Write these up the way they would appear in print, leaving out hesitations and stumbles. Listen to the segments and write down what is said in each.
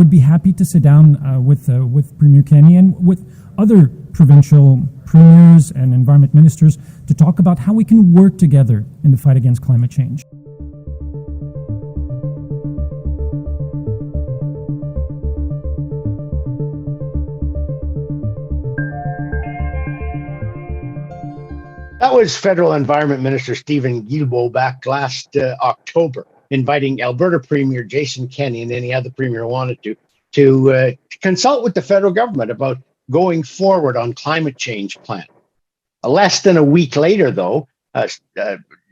would be happy to sit down with Premier Kenney and with other provincial premiers and environment ministers to talk about how we can work together in the fight against climate change. That was Federal Environment Minister Stephen Guilbeault back last October, inviting Alberta Premier Jason Kenney and any other premier who wanted to consult with the federal government about going forward on climate change plan. Less than a week later, though,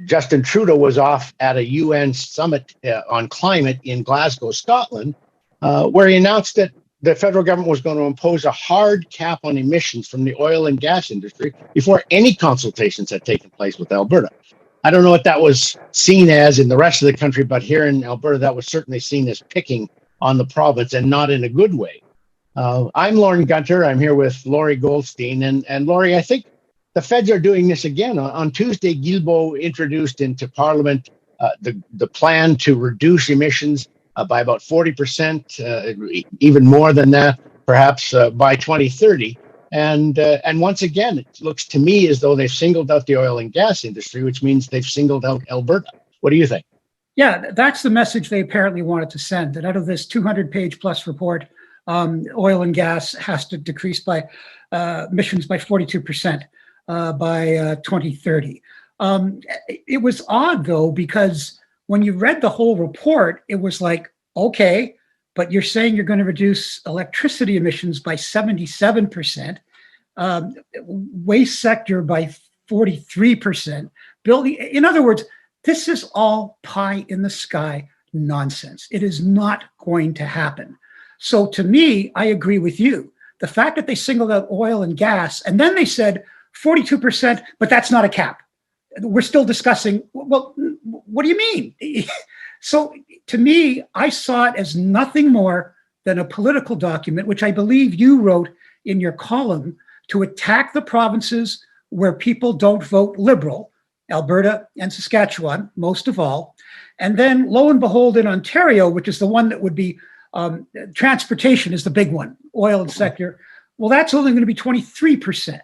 Justin Trudeau was off at a UN summit on climate in Glasgow, Scotland, where he announced that the federal government was going to impose a hard cap on emissions from the oil and gas industry before any consultations had taken place with Alberta. I don't know what that was seen as in the rest of the country, but here in Alberta, that was certainly seen as picking on the province and not in a good way. I'm Lauren Gunter. I'm here with Laurie Goldstein. And Laurie, I think the feds are doing this again. On Tuesday, Guilbeault introduced into Parliament the plan to reduce emissions by about 40%, even more than that, perhaps by 2030. And once again, it looks to me as though they've singled out the oil and gas industry, which means they've singled out Alberta. What do you think? Yeah, that's the message they apparently wanted to send, that out of this 200-page plus report, oil and gas has to decrease by emissions by 42% by 2030. It was odd, though, because when you read the whole report, it was like, okay, but you're saying you're going to reduce electricity emissions by 77%, waste sector by 43%. Building, in other words, this is all pie in the sky nonsense. It is not going to happen. So to me, I agree with you. The fact that they singled out oil and gas, and then they said 42%, but that's not a cap. We're still discussing, well, what do you mean? So to me, I saw it as nothing more than a political document, which I believe you wrote in your column, to attack the provinces where people don't vote Liberal, Alberta and Saskatchewan, most of all. And then lo and behold, in Ontario, which is the one that would be, transportation is the big one, oil and sector. Well, that's only going to be 23%.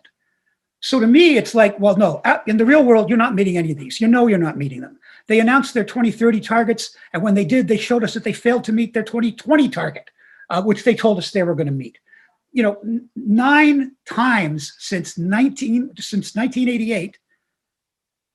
So to me, it's like, well, no, in the real world, you're not meeting any of these. You know you're not meeting them. They announced their 2030 targets, and when they did, they showed us that they failed to meet their 2020 target, which they told us they were going to meet. You know, 9 times since 1988,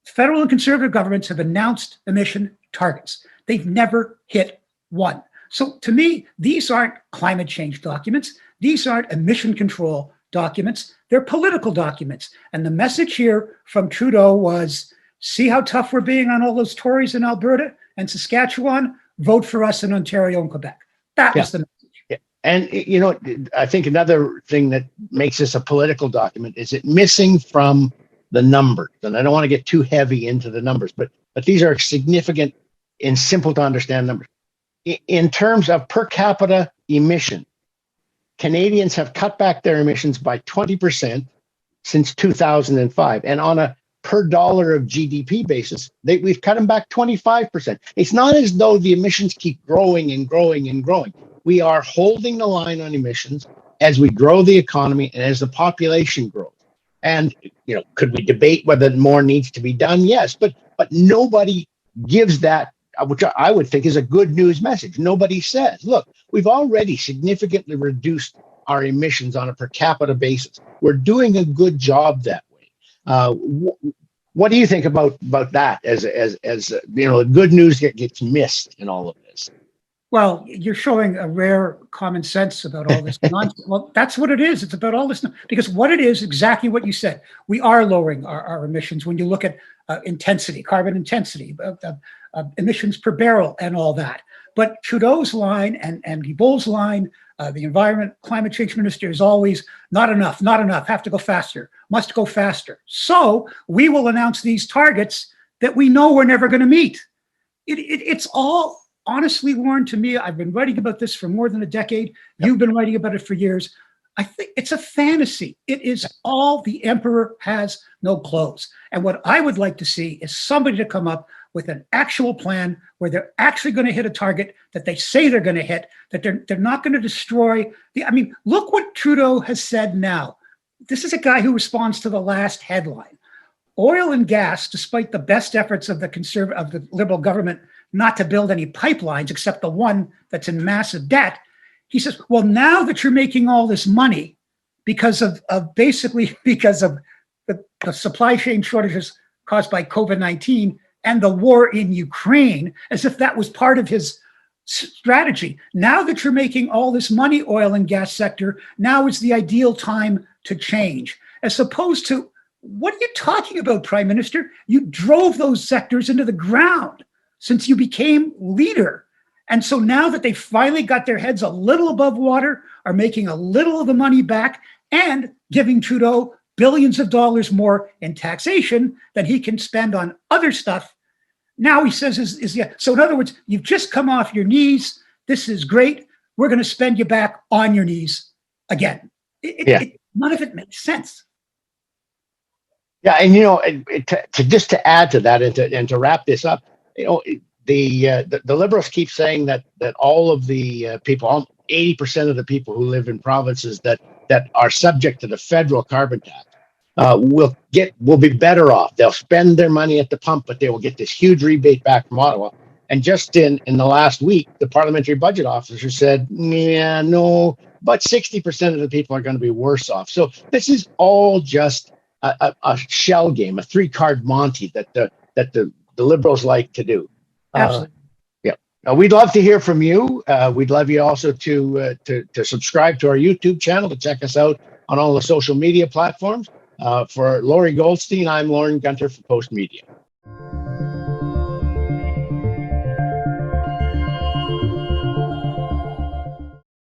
federal and conservative governments have announced emission targets. They've never hit one. So to me, these aren't climate change documents. These aren't emission control documents. They're political documents. And the message here from Trudeau was, see how tough we're being on all those Tories in Alberta and Saskatchewan? Vote for us in Ontario and Quebec. That was the message. Yeah. And, you know, I think another thing that makes this a political document is it missing from the numbers. And I don't want to get too heavy into the numbers, but these are significant and simple to understand numbers. In terms of per capita emission, Canadians have cut back their emissions by 20% since 2005. And on a per dollar of GDP basis, we've cut them back 25%. It's not as though the emissions keep growing and growing and growing. We are holding the line on emissions as we grow the economy and as the population grows. And, you know, could we debate whether more needs to be done? Yes, but nobody gives that, which I would think is a good news message. Nobody says, look, we've already significantly reduced our emissions on a per capita basis. We're doing a good job that way. What do you think about that as you know, the good news that gets missed in all of this? Well, you're showing a rare common sense about all this nonsense. Well, that's what it is. It's about all this, because what it is, exactly what you said. We are lowering our emissions when you look at intensity, carbon intensity, emissions per barrel and all that. But Trudeau's line and Guilbeault's line, the environment, climate change minister, is always not enough, have to go faster, must go faster. So we will announce these targets that we know we're never going to meet. It's all, honestly, Warren, to me, I've been writing about this for more than a decade. Yep. You've been writing about it for years. I think it's a fantasy. It is all the emperor has no clothes. And what I would like to see is somebody to come up with an actual plan where they're actually going to hit a target that they say they're going to hit, that they're not going to destroy the. I mean, look what Trudeau has said now. This is a guy who responds to the last headline. Oil and gas, despite the best efforts of the Liberal government not to build any pipelines except the one that's in massive debt, he says, well, now that you're making all this money because of the supply chain shortages caused by COVID-19 and the war in Ukraine, as if that was part of his strategy. Now that you're making all this money, oil and gas sector, now is the ideal time to change. As opposed to, what are you talking about, Prime Minister? You drove those sectors into the ground since you became leader. And so now that they finally got their heads a little above water, are making a little of the money back and giving Trudeau billions of dollars more in taxation than he can spend on other stuff. Now he says, so in other words, you've just come off your knees. This is great. We're going to spend you back on your knees again. None of it makes sense. Yeah, and to add to that and to wrap this up, the Liberals keep saying that all of the people, 80% of the people who live in provinces that are subject to the federal carbon tax will be better off. They'll spend their money at the pump, but they will get this huge rebate back from Ottawa. And just in the last week, the parliamentary budget officer said, yeah, no, but 60% of the people are going to be worse off. So this is all just a shell game, a 3-card Monty that the Liberals like to do. Absolutely. We'd love to hear from you. We'd love you also to subscribe to our YouTube channel, to check us out on all the social media platforms. For Laurie Goldstein, I'm Lauren Gunter for Post Media.